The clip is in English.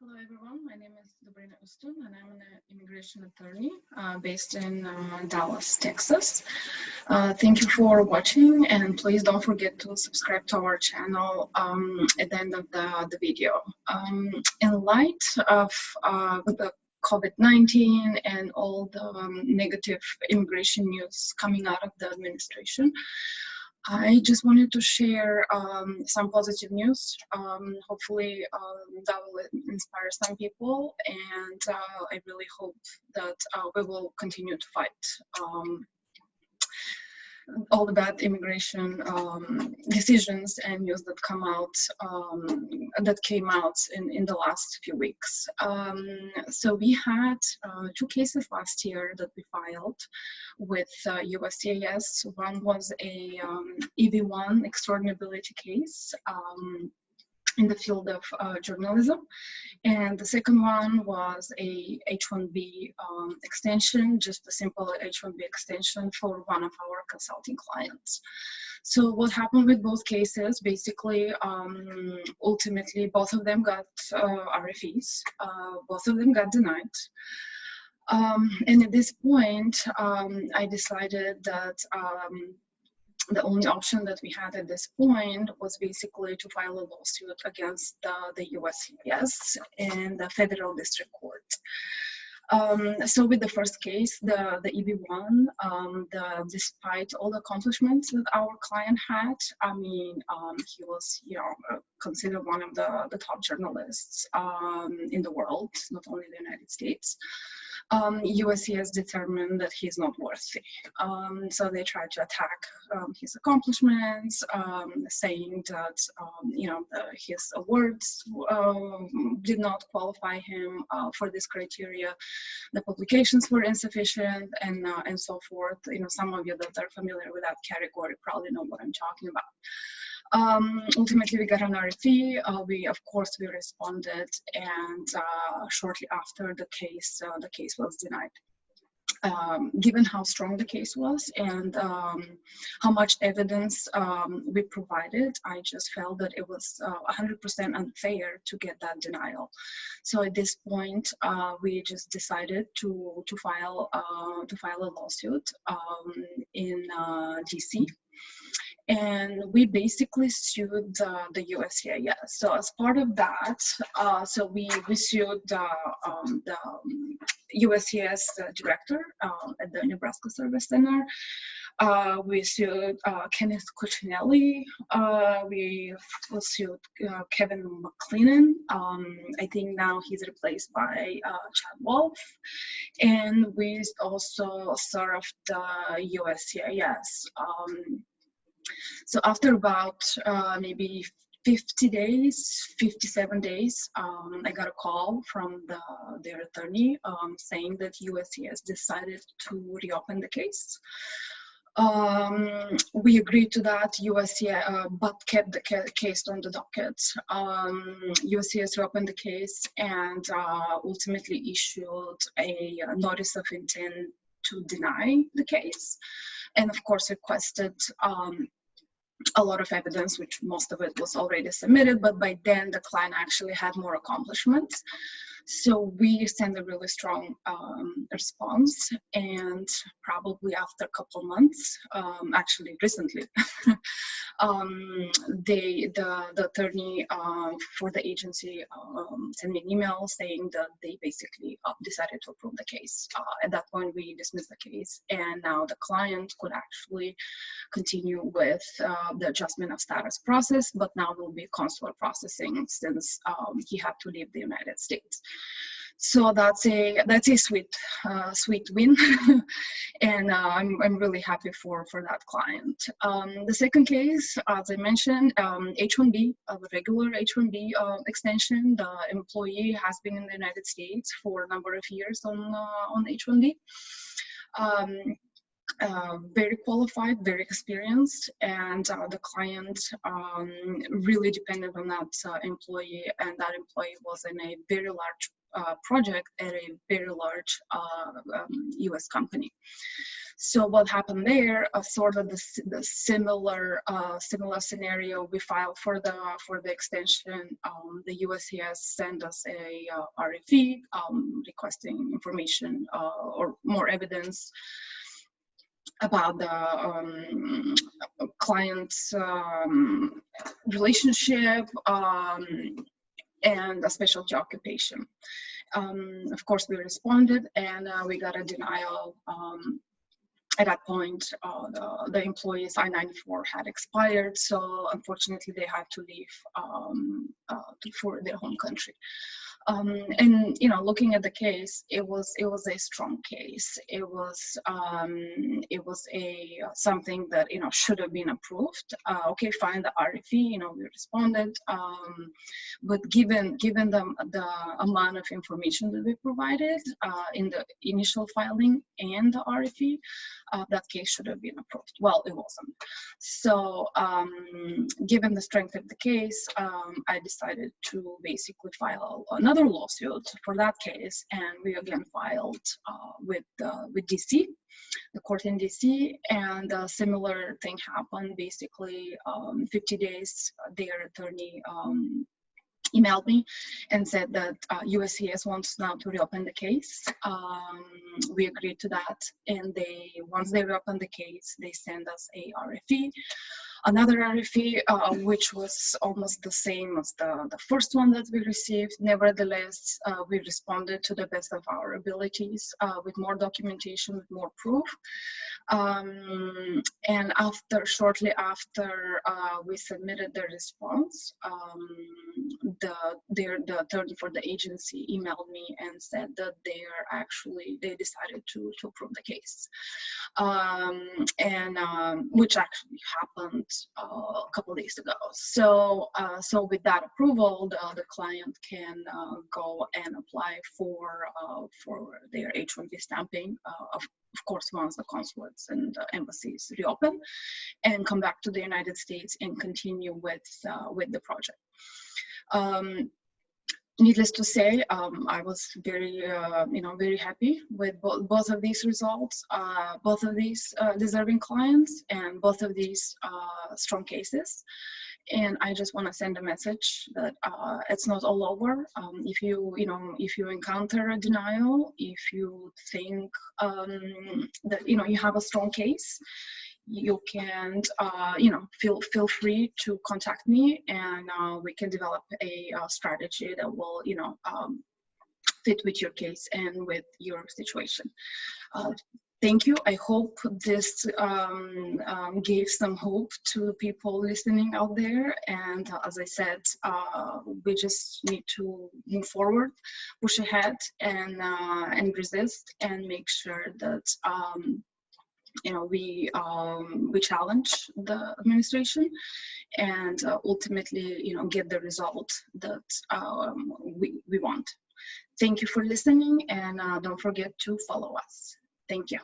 Hello everyone, my name is Dobrina Ustun and I'm an immigration attorney based in Dallas, Texas. Thank you for watching and please don't forget to subscribe to our channel at the end of the video. In light of the COVID-19 and all the negative immigration news coming out of the administration, I just wanted to share some positive news. Hopefully that will inspire some people, and I really hope that we will continue to fight all the bad immigration decisions and news that came out in the last few weeks. So we had 2 cases last year that we filed with USCIS. One was a EB-1 extraordinability case in the field of journalism, and the second one was a H-1B extension, just a simple H-1B extension for one of our consulting clients. So what happened with both cases, basically, ultimately both of them got RFEs, both of them got denied. And at this point, I decided that the only option that we had at this point was basically to file a lawsuit against the USCIS in the federal district court. So with the first case, the EB-1, despite all the accomplishments that our client had, I mean, he was, considered one of the top journalists in the world, not only the United States. USCIS determined that he's not worthy. So they tried to attack his accomplishments, saying that, his awards did not qualify him for this criteria. The publications were insufficient, and so forth. Some of you that are familiar with that category probably know what I'm talking about. Ultimately, we got an RFE. We responded, and shortly after the case was denied. Given how strong the case was and how much evidence we provided, I just felt that it was 100% unfair to get that denial. So at this point, we just decided to file a lawsuit in DC. And we basically sued the USCIS. So as part of that, we sued the USCIS director at the Nebraska Service Center. We sued Kenneth Cuccinelli. We sued Kevin McLennan. I think now he's replaced by Chad Wolf. And we also served the USCIS. So after about maybe 57 days, I got a call from their attorney saying that USCIS decided to reopen the case. We agreed to that, but kept the case on the docket. USCIS reopened the case and ultimately issued a notice of intent to deny the case, and of course requested a lot of evidence, which most of it was already submitted, but by then the client actually had more accomplishments. So we sent a really strong response, and probably after a couple months, actually recently, the attorney for the agency sent me an email saying that they basically decided to approve the case. At that point, we dismissed the case, and now the client could actually continue with the adjustment of status process, but now will be consular processing since he had to leave the United States. So that's a sweet win, and I'm really happy for that client. The second case, as I mentioned, H-1B, a regular H-1B extension. The employee has been in the United States for a number of years on H-1B. Very qualified, very experienced, and the client really depended on that employee, and that employee was in a very large project at a very large US company. So what happened there, sort of the similar scenario, we filed for the extension. The USCIS sent us a RFE requesting information or more evidence about the client's relationship and a specialty occupation. Of course, we responded, and we got a denial. At that point, the employee's I-94 had expired, so unfortunately they had to leave for their home country. And looking at the case, it was a strong case. It was something that should have been approved. Okay, fine, the RFE, we responded, but given the amount of information that we provided in the initial filing and the RFE, that case should have been approved. Well, it wasn't. So given the strength of the case, I decided to basically file another lawsuit for that case, and we again filed with DC, the court in DC, and a similar thing happened. Basically, 50 days, their attorney emailed me and said that USCIS wants now to reopen the case. We agreed to that, and once they reopen the case, they send us a RFE. Another RFE, which was almost the same as the first one that we received. Nevertheless, we responded to the best of our abilities with more documentation, with more proof. And shortly after we submitted the response, the attorney for the agency emailed me and said that they decided to approve the case, which actually happened a couple of days ago. So with that approval, the client can go and apply for their H-1B stamping, of course, once the consulates and the embassies reopen, and come back to the United States and continue with the project. Needless to say, I was very happy with both of these results, both of these deserving clients, and both of these strong cases. And I just want to send a message that it's not all over. If you encounter a denial, if you think that you have a strong case, you can feel free to contact me, and we can develop a strategy that will fit with your case and with your situation. Thank you. I hope this gave some hope to people listening out there. And as I said, we just need to move forward, push ahead, and resist, and make sure that we challenge the administration, and ultimately get the result that we want. Thank you for listening, and don't forget to follow us. Thank you.